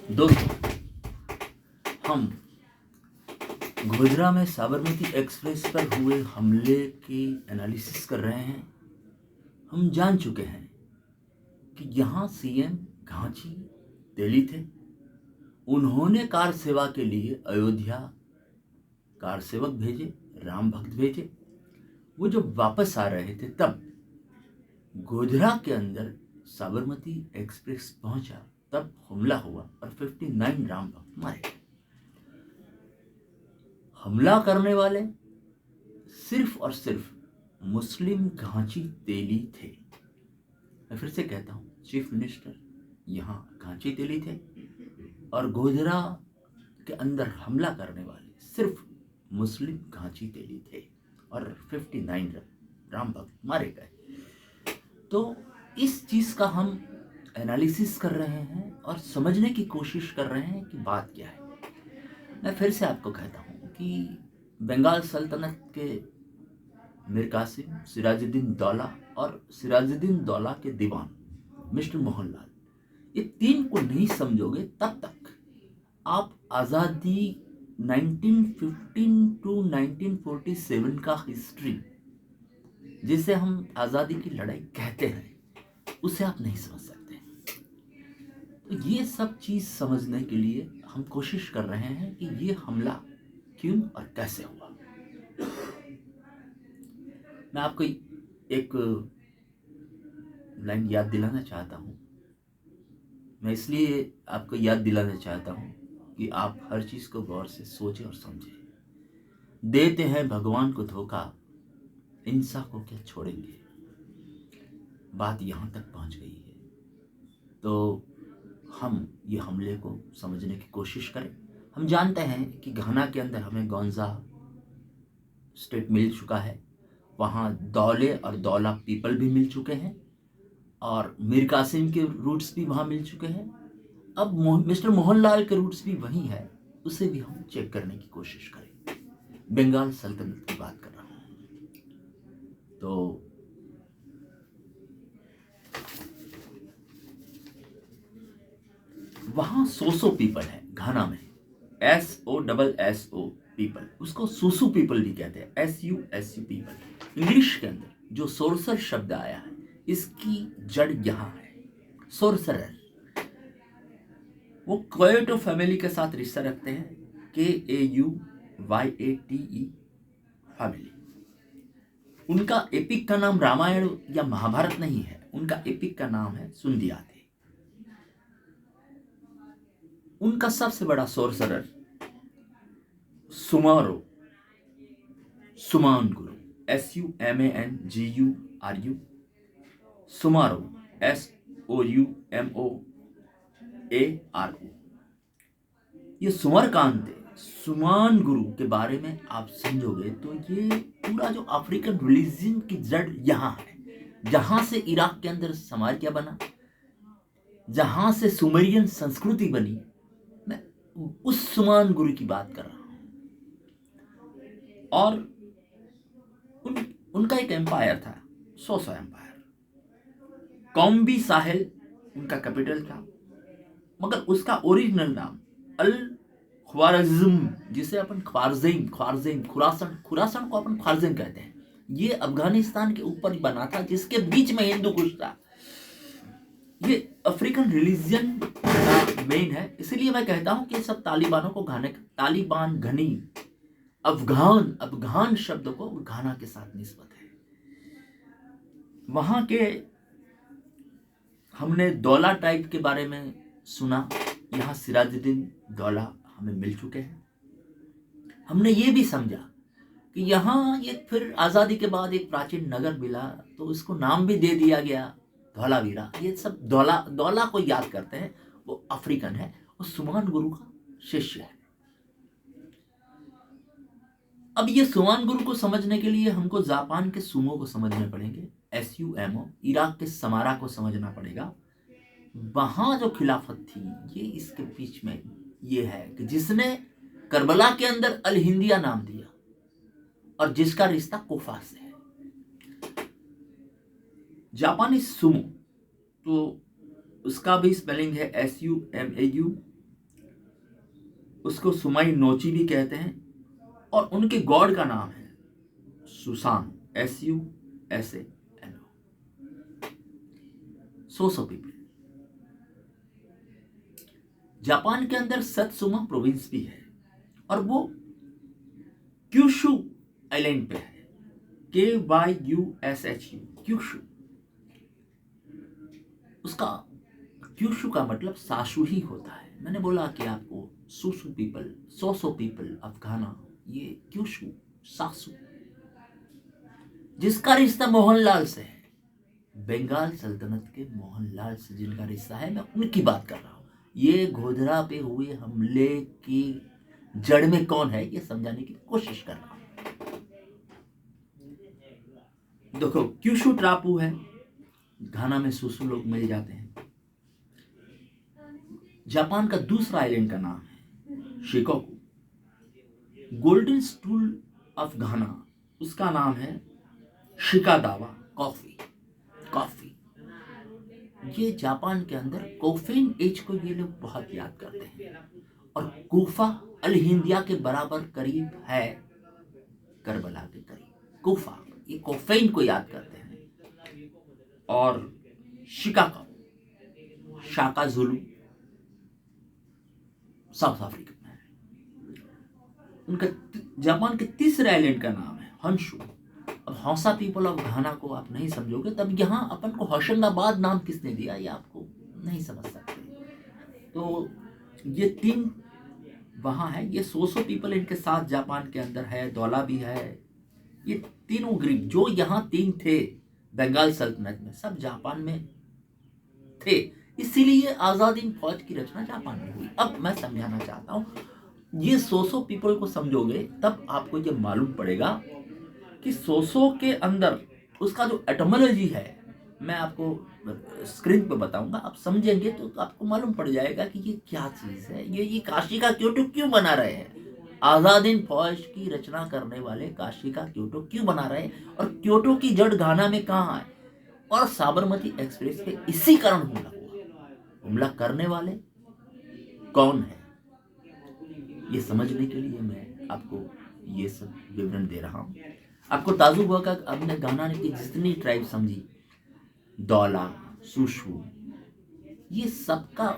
दोस्तों, हम गोधरा में साबरमती एक्सप्रेस पर हुए हमले की एनालिसिस कर रहे हैं। हम जान चुके हैं कि यहाँ सीएम घांची तेली थे। उन्होंने कार सेवा के लिए अयोध्या कार सेवक भेजे, राम भक्त भेजे। वो जब वापस आ रहे थे तब गोधरा के अंदर साबरमती एक्सप्रेस पहुंचा, तब हमला हुआ और 59 राम भक्त मारे गए। हमला करने वाले सिर्फ और सिर्फ मुस्लिम घांची तेली थे। मैं फिर से कहता हूं, चीफ मिनिस्टर यहाँ घांची तेली थे और गोधरा के अंदर हमला करने वाले सिर्फ मुस्लिम घांची तेली थे और 59 राम भक्त मारे गए। तो इस चीज का हम एनालिसिस कर रहे हैं और समझने की कोशिश कर रहे हैं कि बात क्या है। मैं फिर से आपको कहता हूं कि बंगाल सल्तनत के मीर कासिम, सिराजुद्दीन दौला और सिराजुद्दीन दौला के दीवान मिस्टर मोहनलाल, ये तीन को नहीं समझोगे तब तक आप आज़ादी 1915 टू 1947 का हिस्ट्री, जिसे हम आज़ादी की लड़ाई कहते हैं, उसे आप नहीं समझ सकते। तो ये सब चीज़ समझने के लिए हम कोशिश कर रहे हैं कि ये हमला क्यों और कैसे हुआ। मैं आपको एक लाइन याद दिलाना चाहता हूँ। मैं इसलिए आपको याद दिलाना चाहता हूँ कि आप हर चीज़ को गौर से सोचें और समझें। देते हैं भगवान को धोखा, इंसान को क्या छोड़ेंगे। बात यहाँ तक पहुँच गई है, तो हम ये हमले को समझने की कोशिश करें। हम जानते हैं कि घाना के अंदर हमें गौंजा स्टेट मिल चुका है, वहाँ दौले और दौला पीपल भी मिल चुके हैं और मीर कासिम के रूट्स भी वहाँ मिल चुके हैं। अब मिस्टर मोहनलाल के रूट्स भी वहीं है, उसे भी हम चेक करने की कोशिश करें। बंगाल सल्तनत की बात कर रहा हूँ। तो वहाँ सोसो पीपल है घाना में, SOSSO पीपल, उसको सुसु पीपल भी कहते हैं, SUSU पीपल। इंग्लिश के अंदर जो सोर्सर शब्द आया है, इसकी जड़ यहाँ है, सोर्सरर। वो क्वेटो फैमिली के साथ रिश्ता रखते हैं, KAUYATE फैमिली। उनका एपिक का नाम रामायण या महाभारत नहीं है, उनका एपिक का नाम है सुंदियाते। उनका सबसे बड़ा सोर्सरर सुमारो, सुमान गुरु, SUMANGURU, सुमारो, SOUMOARO। ये सुमरकांत थे। सुमान गुरु के बारे में आप समझोगे तो ये पूरा जो अफ्रीकन रिलीजन की जड़ यहाँ है, जहां से इराक के अंदर समारिया बना, जहां से सुमेरियन संस्कृति बनी। मैं उस सुमान गुरु की बात कर रहा हूं। और उनका एक एम्पायर था, सोसो एम्पायर। कौम्बी साहेल उनका कैपिटल था, मगर उसका ओरिजिनल नाम अल ख्वारज़म, जिसे अपन ख्वारज़म खुरासन को अपन ख्वारज़म कहते हैं, ये अफगानिस्तान के ऊपर बना था, जिसके बीच में हिंदू कुश था। ये अफ्रीकन रिलीजन का मेन है। इसीलिए मैं कहता हूं कि सब तालिबानों को तालिबान घनी अफगान शब्द को घाना के साथ निस्बत है। वहां के हमने दौला टाइप के बारे में सुना, यहाँ सिराजुद्दीन दौला हमें मिल चुके हैं। हमने ये भी समझा कि यहाँ ये फिर आज़ादी के बाद एक प्राचीन नगर मिला, तो इसको नाम भी दे दिया गया धौलावीरा। ये सब दौला को याद करते हैं, वो अफ्रीकन है, वो सुमान गुरु का शिष्य है। अब ये सुमान गुरु को समझने के लिए हमको जापान के सुमो को समझने पड़ेंगे, SUMO। इराक के समारा को समझना पड़ेगा। वहां जो खिलाफत थी, ये इसके बीच में ये है कि जिसने करबला के अंदर अल हिंदिया नाम दिया और जिसका रिश्ता कोफा से है। जापानी सुमो, तो उसका भी स्पेलिंग है SUMAU उसको सुमाई नोची भी कहते हैं, और उनके गॉड का नाम है Susan, SUSANO। So people. Japan के अंदर सत्सुमा प्रोविंस भी है, और वो क्यूशु आइलैंड पे है, KYUSHU, क्यूशु। उसका क्यूशु का मतलब सासु ही होता है। मैंने बोला कि आपको सुसु पीपल, सोसो पीपल ऑफ घाना, ये क्यूशु, सासु, जिसका रिश्ता मोहनलाल से है, बंगाल सल्तनत के मोहनलाल से जिनका रिश्ता है, मैं उनकी बात कर रहा हूं। ये गोधरा पे हुए हमले की जड़ में कौन है, ये समझाने की कोशिश कर रहा हूं। देखो, क्यूशु टापू है, घाना में सुसु लोग मिल जाते हैं। जापान का दूसरा आइलैंड का नाम है शिकोकू। गोल्डन स्टूल ऑफ घाना, उसका नाम है शिकादावा कॉफी। कॉफी, ये जापान के अंदर कोफेन एज को ये लोग बहुत याद करते हैं, और कूफा अल हिंदिया के बराबर करीब है, करबला के करीब कूफा, ये कोफेन को याद करते हैं। और शिकागो, शाका जुलू, साउथ अफ्रीका में है। उनका जापान के तीसरे आइलैंड का नाम है हंशु। अब हौसा पीपल ऑफ घाना को आप नहीं समझोगे, तब यहाँ अपन को होशंगाबाद नाम किसने दिया, ये आपको नहीं समझ सकते। तो ये तीन वहां है, ये सोसो पीपल इनके साथ जापान के अंदर है, दौला भी है। ये तीनों ग्रीक जो यहाँ तीन थे बंगाल सल्तनत में, सब जापान में थे, इसीलिए आजाद हिंद फौज की रचना जापान में हुई। अब मैं समझाना चाहता हूँ, ये सोसो पीपल को समझोगे तब आपको ये मालूम पड़ेगा कि सोसो के अंदर उसका जो एटमोलॉजी है, मैं आपको स्क्रीन पे बताऊंगा, आप समझेंगे तो आपको मालूम पड़ जाएगा कि ये क्या चीज है। ये काशी का क्योटो क्यों बना रहे हैं, आजाद हिंद फौज की रचना करने वाले काशी का क्योटो क्यों बना रहे हैं, और क्योटो की जड़ घाना में कहाँ है, और साबरमती एक्सप्रेस पे इसी कारण हमला हुआ। हमला करने वाले कौन है, ये समझने के लिए मैं आपको ये सब विवरण दे रहा हूं। आपको ताजुब होगा, अपने घाना की जितनी ट्राइब समझी, दौला, सुशु, ये सबका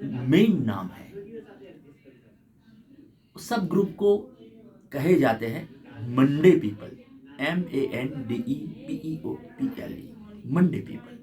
मेन नाम है। सब ग्रुप को कहे जाते हैं Monday people, MANDEPEOPLE, Monday people.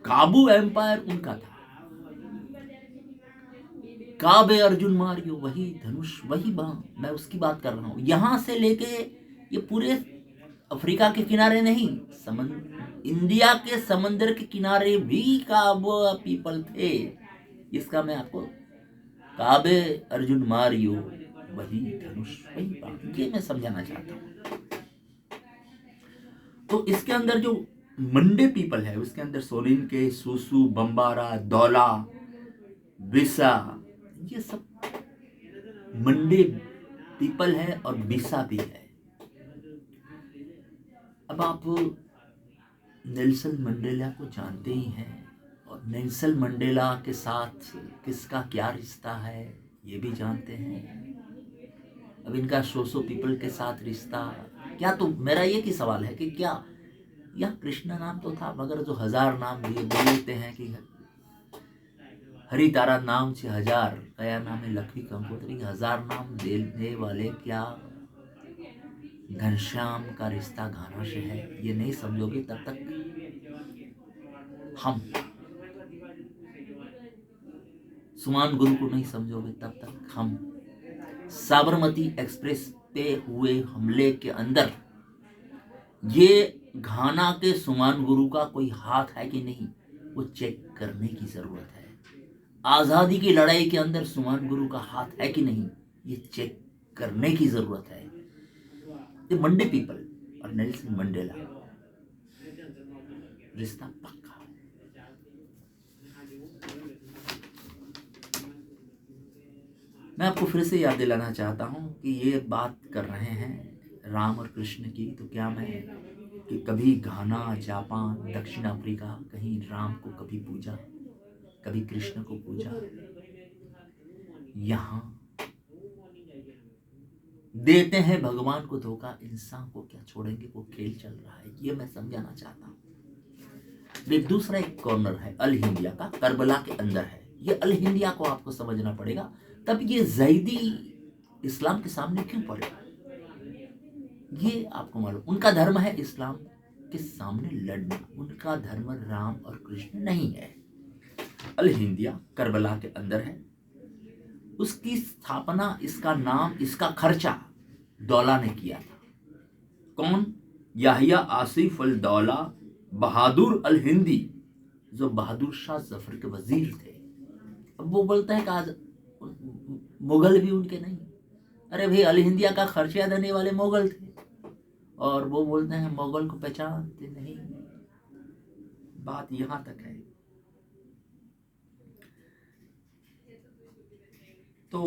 काबू एम्पायर उनका था, काबे अर्जुन मारियो, वही धनुष, वही बाण, मैं उसकी बात कर रहा हूं। यहां से लेके ये पूरे अफ्रीका के किनारे नहीं, इंडिया के समंदर के किनारे भी काबो पीपल थे। इसका मैं आपको काबे अर्जुन मारियो, वही धनुष, वही बाण, ये मैं समझाना चाहता हूं। तो इसके अंदर जो मंडे पीपल है, उसके अंदर सोलिन के, सुसु, बम्बारा, दौला, बिसा, ये सब मंडे पीपल है, और बिसा भी है। अब आप नेल्सन मंडेला को जानते ही हैं, और नेल्सन मंडेला के साथ किसका क्या रिश्ता है ये भी जानते हैं। अब इनका सोसो पीपल के साथ रिश्ता क्या, तो मेरा ये की सवाल है कि क्या यह कृष्ण नाम तो था, मगर जो 1000 नाम दिए, बोलते हैं कि हरि तारा नाम से 1000, कया नाम है लखवी कंकोत्री, 1000 नाम देने वाले क्या घनश्याम का रिश्ता घाना से है, ये नहीं समझोगे तब तक हम सुमान गुरु को नहीं समझोगे तब तक हम साबरमती एक्सप्रेस पे हुए हमले के अंदर ये घाना के सुमान गुरु का कोई हाथ है कि नहीं, वो चेक करने की जरूरत है। आजादी की लड़ाई के अंदर सुमान गुरु का हाथ है कि नहीं, ये चेक करने की जरूरत है। ये मंडे पीपल और नेल्सन मंडेला रिश्ता पक्का। मैं आपको फिर से याद दिलाना चाहता हूं कि ये बात कर रहे हैं राम और कृष्ण की, तो क्या मैं कि कभी घाना, जापान, दक्षिण अफ्रीका, कहीं राम को कभी पूजा, कभी कृष्ण को पूजा, यहाँ देते हैं भगवान को धोखा, इंसान को क्या छोड़ेंगे, वो खेल चल रहा है, ये मैं समझाना चाहता हूँ। एक दूसरा एक कॉर्नर है अल हिंदिया का, करबला के अंदर है। ये अल हिंदिया को आपको समझना पड़ेगा, तब ये जैदी इस्लाम के सामने क्यों पड़े, ये आपको मालूम। उनका धर्म है इस्लाम के सामने लड़ना, उनका धर्म राम और कृष्ण नहीं है। अल हिंदिया करबला के अंदर है। उसकी स्थापना, इसका नाम, इसका खर्चा दौला ने किया था। कौन? याहिया आसिफ अल दौला बहादुर अल हिंदी, जो बहादुर शाह जफर के वजीर थे। अब वो बोलते हैं कि आज मुगल भी उनके नहीं। अरे भाई, अल हिंदिया का खर्चा देने वाले मुगल थे, और वो बोलते हैं मुगल को पहचानते नहीं। बात यहां तक है। तो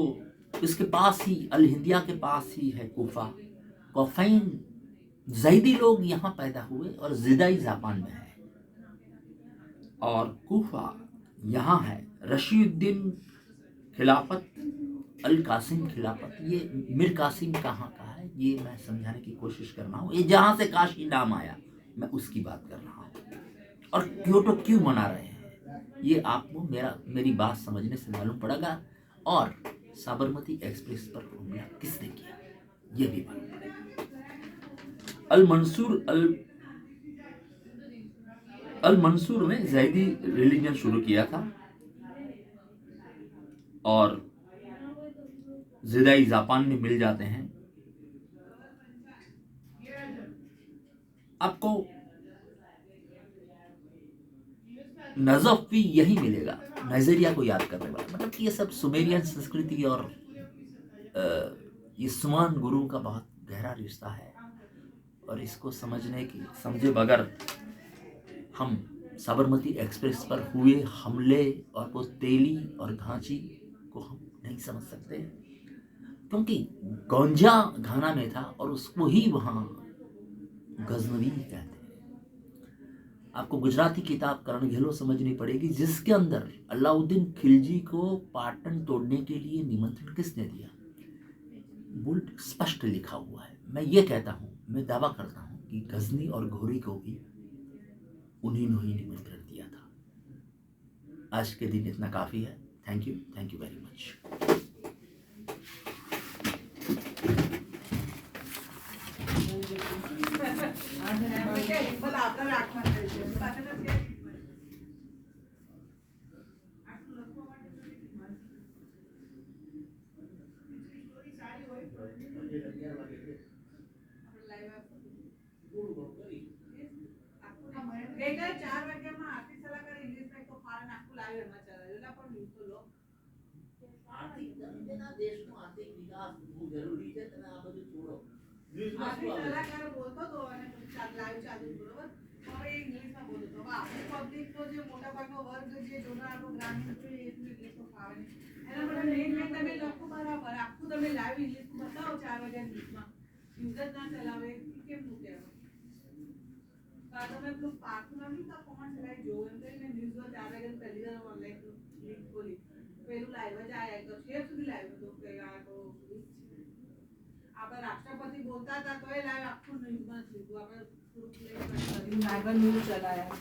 इसके पास ही, अल हिंदिया के पास ही है कूफा। कौफैन जैदी लोग यहाँ पैदा हुए और जिदाई जापान में है, और कूफा यहाँ है। रशीउद्दीन खिलाफत, अल कासिम खिलाफत, ये मीर कासिम कहाँ का है, ये मैं समझाने की कोशिश कर रहा हूँ। ये जहाँ से काशी नाम आया, मैं उसकी बात कर रहा हूँ। और क्योटो क्यों मना रहे हैं, ये आपको मेरी बात समझने से मालूम पड़ेगा। और साबरमती एक्सप्रेस पर हमला किसने किया, ये भी मालूम पड़ेगा। अल मंसूर ने जैदी रिलीजन शुरू किया था, और जिदाई जापान में मिल जाते हैं। आपको नजफ भी यही मिलेगा, नाइजीरिया को याद करने वाला। मतलब कि ये सब सुमेरियन संस्कृति और ये सुमान गुरु का बहुत गहरा रिश्ता है। और इसको समझे बगैर हम साबरमती एक्सप्रेस पर हुए हमले और वो तेली और घांची को हम नहीं समझ सकते, क्योंकि गौंजा घाना में था और उसको ही वहां गजनवी कहते हैं। आपको गुजराती किताब करण घेलो समझनी पड़ेगी, जिसके अंदर अलाउद्दीन खिलजी को पाटन तोड़ने के लिए निमंत्रण किसने दिया, बुल्ट स्पष्ट लिखा हुआ है। मैं ये कहता हूं, मैं दावा करता हूं कि गजनी और घोरी को भी उन्हीं ने ही निमंत्रण दिया था। आज के दिन इतना काफी है। Thank you very much. દેશનો આર્થિક વિકાસ બહુ જરૂરી છે, તમે આ બધું છોડો. ન્યૂઝમાં સલાહકાર બોલતો હતો અને લાઈવ ચાલુ બરોબર, હવે ઇંગ્લિશમાં બોલતો હતો. આપણે પબ્લિકનો જે મોટા ભાગનો વર્ગ જે જોનાર આપણો ગ્રામીણ છે, એટલું ઇંગ્લિશમાં ફાવે નહીં. એના માટે મેઇન તમે લખો બરાબર, આખું તમે લાઈવ ઇંગ્લિશમાં બતાવો 4 વાગ્યા ન્યૂઝમાં. ન્યૂઝ જ ના ચલાવે કેમનું કહેવાય. તમે પેલું પાકું નથી તો કોણ ચલાવી જોવો એમ કરીને ન્યૂઝમાં 4 વાગ્યા પહેલી વાર ઓનલાઈન લિંક ખોલી, પેલું લાઈવ જ આયા તો છેક સુધી લાઈવ હતો કે આ તો આપણે રાષ્ટ્રપતિ બોલતા હતા તો એ લાઈવ આખું ન્યૂઝમાં જ લીધું. આપણે લાઈવ ન્યૂઝ ચલાયા.